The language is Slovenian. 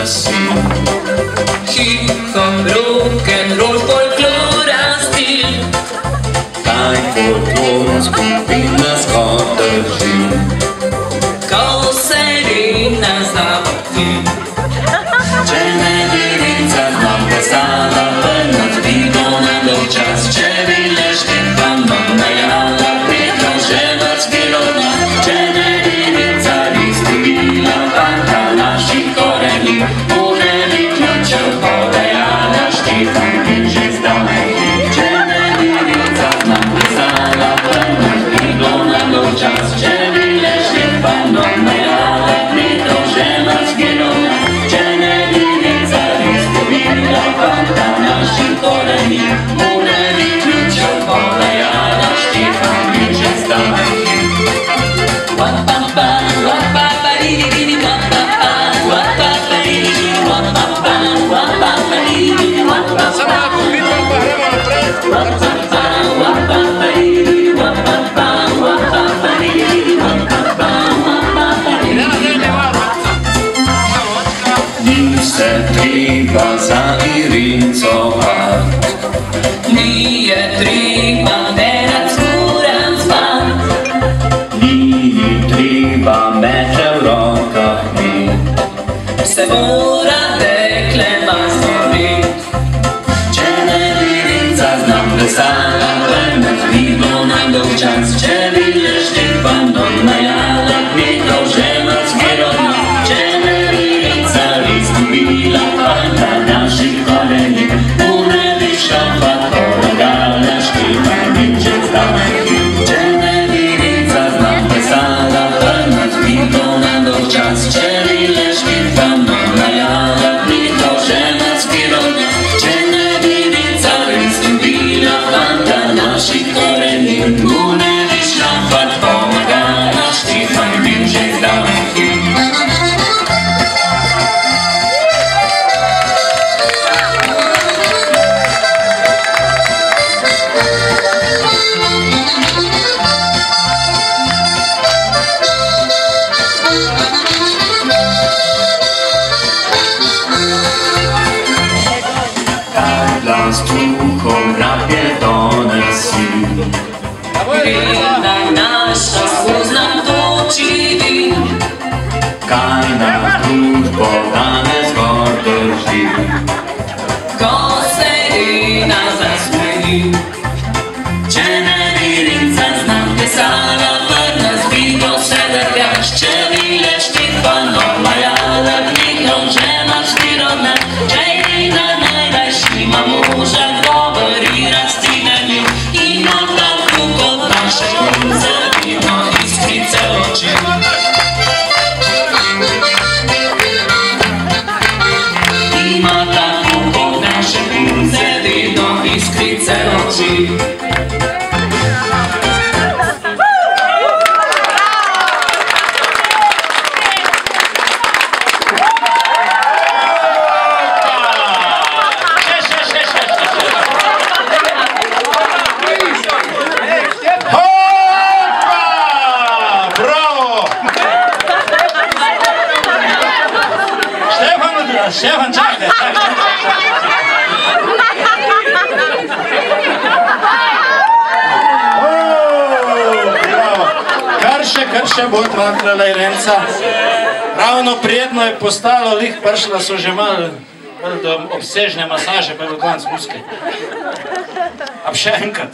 si. Hip-hop, rock'n'roll, folklora, stil. Kaj folklor skupina skorda živ. Ko se rina zavati. Če ne virica znam vesala, vrna dvigo na dolg čas. Če vileš Štefano najala, pridruževac virodna. Če ne virica listi bila, fanta naših koreni. Uneli ključev podajala, Štefan in že zdaj. Če ne virica znam vesala, vrna dvigo na dolg čas. Če vileš Štefano najala, pridruževac virodna. Fanta naših koreni, uneli ključev podajala, Štefan in že zdaj. Wap-pa-pa, wap-pa-pa-ri-ri-ri-ri, wap-pa-pa, wap-pa-pa-ri-ri-ri, wap-pa-pa, wap-pa-pa-ri-ri-ri, wap-pa-pa. Samo ako vidimo pa gremo naprej. Wap-pa-pa, wap-pa-pa-ri-ri-ri, wap-pa-pa, wap-pa-pa-ri-ri-ri, wap-pa-pa, wap-pa-pa-ri-ri-ri. Ni se treba zairincovat, Nije treba berat zguran zvan. ni treba meče v rokah mit. Se mora dekle maznovit. Če ne virica znam vesala, vrna dvigo na dolg čas. Če vidiš Štefano najala, pridruževac virodna. Če ne virica izgubila, fanta naših koreni. Uneli štampat podajala, Štefan in že zdaj. Če ne virica znam vesala, vrna dvigo na dolg čas. Če vidiš Štefano najala, pridruževac virodna. Če ne virica izgubila, fanta naših koreni. Uneli štampat podajala, Štefan in že zdaj. Glas duhom rabje donesi. Rina naša spoznam toči din. Kaj nas družbo danes gor drži? Ko se rina zasmeji. Če ne virica znam vesala, vrna zvigo se drgaš. Če vileš Štefano najala, pridruževac virodna. Če rina najrajš ima moža, govori razstrinjeni. Ima tako kot naše punce, vidno iskrice oči. Ima tako kot naše punce, vidno iskrice oči. Štefan, čakaj. Kar še bo odmaknila Irenca. Ravno prijetno je postalo, lih prišla so že malo do obsežne masaže, pa je do konc muske. A še enkrat.